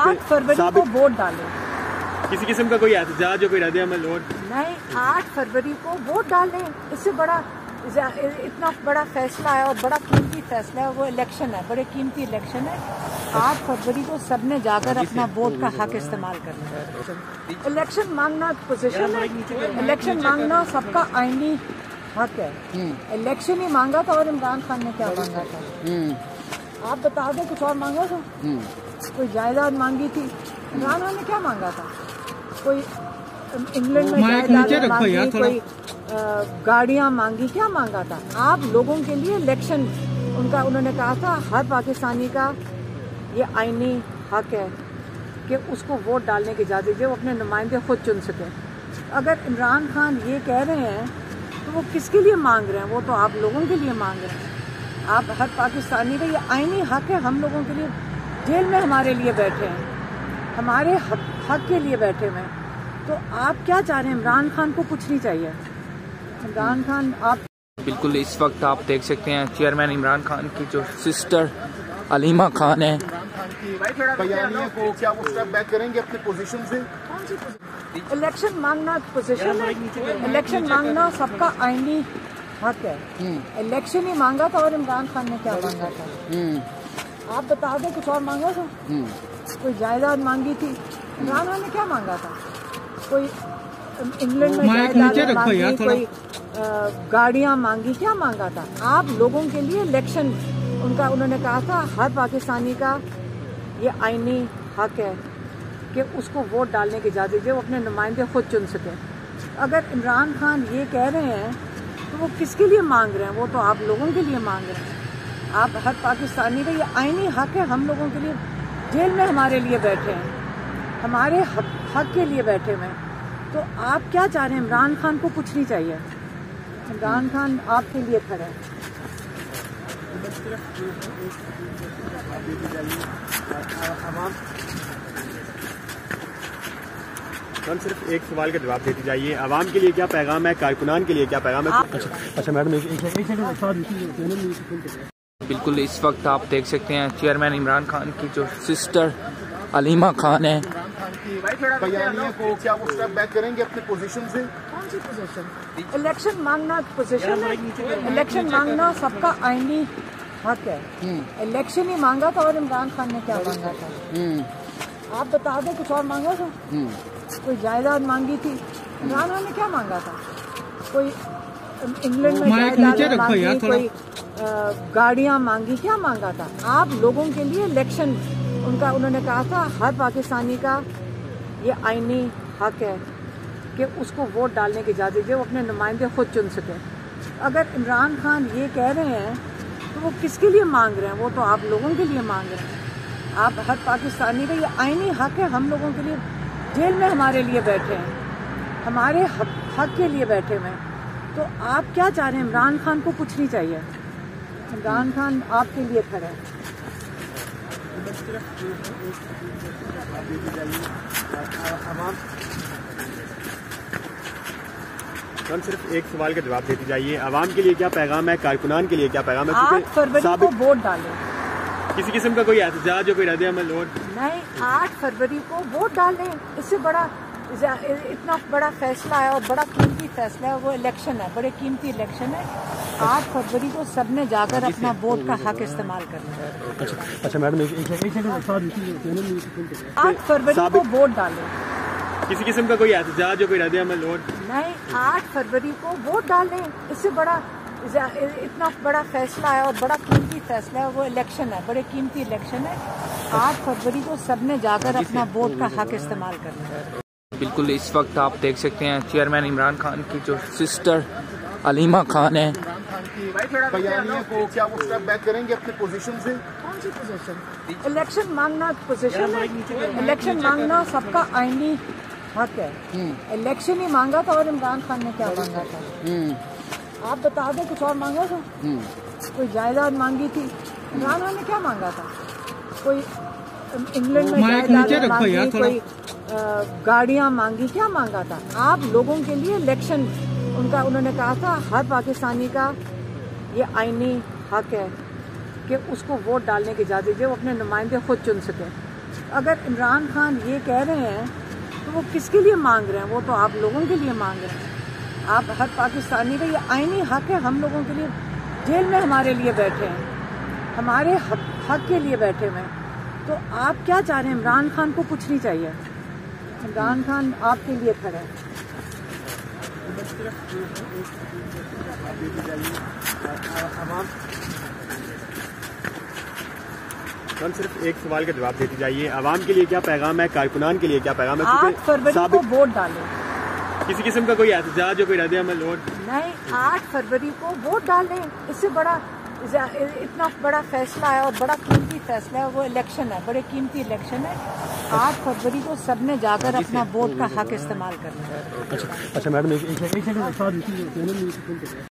8 फरवरी को वोट डालें। किसी किस्म का कोई एहतजाज हो, कोई रद्द अमल और नहीं, 8 फरवरी को वोट डालें। इससे बड़ा इतना बड़ा फैसला है और बड़ा कीमती फैसला है, वो इलेक्शन है, बड़े कीमती इलेक्शन है। 8 फरवरी को सबने जाकर अपना वोट का हक इस्तेमाल करना है। इलेक्शन मांगना पोजीशन है, इलेक्शन मांगना सबका आईनी हक है। इलेक्शन ही मांगा था और इमरान खान ने क्या मांगा था आप बता दो, कुछ और मांगा था? कोई जायदाद मांगी थी? इमरान खान ने क्या मांगा था? कोई इंग्लैंड में जायदाद मांगी, कोई गाड़ियां मांगी, क्या मांगा था? आप लोगों के लिए इलेक्शन उन्होंने कहा था हर पाकिस्तानी का ये आईनी हक है कि उसको वोट डालने की इजाज़त दीजिए, वो अपने नुमाइंदे खुद चुन सके। अगर इमरान खान ये कह रहे हैं तो वो किसके लिए मांग रहे हैं? वो तो आप लोगों के लिए मांग रहे हैं। आप हर पाकिस्तानी का ये आईनी हक है, हम लोगों के लिए जेल में हमारे लिए बैठे हैं, हमारे हक के लिए बैठे हुए हैं। तो आप क्या चाह रहे हैं? इमरान खान को कुछ नहीं चाहिए। इमरान खान आप बिल्कुल इस वक्त आप देख सकते हैं चेयरमैन इमरान खान की जो सिस्टर अलीमा खान है, बयानिया को क्या वो स्टेप बैक करेंगे अपने पोजीशन से? इलेक्शन मांगना पोजीशन है, इलेक्शन मांगना सबका आईनी हक है। इलेक्शन ही मांगा था और इमरान खान ने क्या मांगा था आप बता दो, कुछ और मांगा था? कोई जायदाद मांगी थी? इमरान खान ने क्या मांगा था? कोई इंग्लैंड में जायदाद मांगी, कोई गाड़ियां मांगी, क्या मांगा था? आप लोगों के लिए इलेक्शन उन्होंने कहा था हर पाकिस्तानी का ये आईनी हक है कि उसको वोट डालने की इजाज़त दीजिए, वो अपने नुमाइंदे खुद चुन सके। अगर इमरान खान ये कह रहे हैं तो वो किसके लिए मांग रहे हैं? वो तो आप लोगों के लिए मांग रहे हैं। आप हर पाकिस्तानी का ये आईनी हक है, हम लोगों के लिए जेल में हमारे लिए बैठे हैं, हमारे हक के लिए बैठे हुए हैं। तो आप क्या चाह रहे हैं? इमरान खान को कुछ नहीं चाहिए। इमरान खान आपके लिए खड़ा है। हम सिर्फ एक सवाल का जवाब देते जाइए। आवाम के लिए क्या पैगाम है, कारकुनान के लिए क्या पैगाम है? अच्छा मैडम, बिल्कुल इस वक्त आप देख सकते हैं चेयरमैन इमरान खान की जो सिस्टर अलीमा खान है, बयानिया को क्या वो स्टेप बैक करेंगे अपने पोजीशन से? कौन सी पोजीशन? इलेक्शन मांगना पोजीशन है, इलेक्शन मांगना सबका आईनी हक है। इलेक्शन ही मांगा था और इमरान खान ने क्या मांगा था आप बता दो, कुछ और मांगा था? कोई जायदाद मांगी थी? इमरान खान ने क्या मांगा था? कोई इंग्लैंड में जायदाद मांगी, कोई गाड़ियां मांगी, क्या मांगा था? आप लोगों के लिए इलेक्शन उन्होंने कहा था हर पाकिस्तानी का ये आईनी हक है कि उसको वोट डालने की इजाज़त दीजिए, वो अपने नुमाइंदे खुद चुन सके। अगर इमरान खान ये कह रहे हैं तो वो किसके लिए मांग रहे हैं? वो तो आप लोगों के लिए मांग रहे हैं। आप हर पाकिस्तानी का ये आईनी हक है, हम लोगों के लिए जेल में हमारे लिए बैठे हैं, हमारे हक के लिए बैठे हुए हैं। तो आप क्या चाह रहे हैं? इमरान खान को कुछ नहीं चाहिए। इमरान खान आपके लिए खड़ा है। हम सिर्फ एक सवाल का जवाब देते जाइए। आवाम के लिए क्या पैगाम है, कारकुनान के लिए क्या पैगाम है? 8 फरवरी को वोट डालें। किसी किस्म का कोई एहतजाज हो, कोई रद्द अमल और नहीं, 8 फरवरी को वोट डालें। इससे बड़ा इतना बड़ा फैसला है और बड़ा कीमती फैसला है, वो इलेक्शन है, बड़े कीमती इलेक्शन है। 8 फरवरी को सबने जाकर अपना वोट का हक इस्तेमाल करना है। अच्छा मैडम, 8 फरवरी को वोट डालें। किसी किस्म का कोई एहतजाज हो, कोई रद्द अमल और नहीं, 8 फरवरी को वोट डालें। इससे बड़ा इतना बड़ा फैसला है और बड़ा कीमती फैसला है, वो इलेक्शन है, बड़े कीमती इलेक्शन है। 8 फरवरी को सबने जाकर अपना वोट का हक इस्तेमाल करना है। बिल्कुल इस वक्त आप देख सकते हैं चेयरमैन इमरान खान की जो सिस्टर अलीमा खान है, बयानिया को क्या वो स्टेप बैक करेंगे अपने पोजीशन से? कौन सी पोजीशन? इलेक्शन मांगना पोजीशन है, इलेक्शन मांगना सबका आईनी हक है। इलेक्शन ही मांगा था और इमरान खान ने क्या मांगा था आप बता दो, कुछ और मांगा था? कोई जायदाद मांगी थी? इमरान खान ने क्या मांगा था? कोई इंग्लैंड में जायदाद मांगी, कोई गाड़ियां मांगी, क्या मांगा था? आप लोगों के लिए इलेक्शन उन्होंने कहा था हर पाकिस्तानी का ये आईनी हक है कि उसको वोट डालने की इजाज़त दीजिए, वो अपने नुमाइंदे खुद चुन सके। अगर इमरान खान ये कह रहे हैं तो वो किसके लिए मांग रहे हैं? वो तो आप लोगों के लिए मांग रहे हैं। आप हर पाकिस्तानी का ये आईनी हक है, हम लोगों के लिए जेल में हमारे लिए बैठे हैं, हमारे हक के लिए बैठे हुए हैं। तो आप क्या चाह रहे हैं? इमरान खान को कुछ नहीं चाहिए, इमरान खान आपके लिए खड़े हैं। मैम सिर्फ एक सवाल का जवाब देती जाइए, आवाम के लिए क्या पैगाम है, कारकुनान के लिए क्या पैगाम है? 8 फरवरी को वोट डालें। किसी किस्म का कोई एहतजाज या कोई रद्द अमल और नहीं, 8 फरवरी को वोट डालें। इससे बड़ा इतना बड़ा फैसला है और बड़ा कीमती फैसला है, वो इलेक्शन है, बड़े कीमती इलेक्शन है। 8 फरवरी को सबने जाकर अपना वोट का हक इस्तेमाल करना है। अच्छा मैडम एक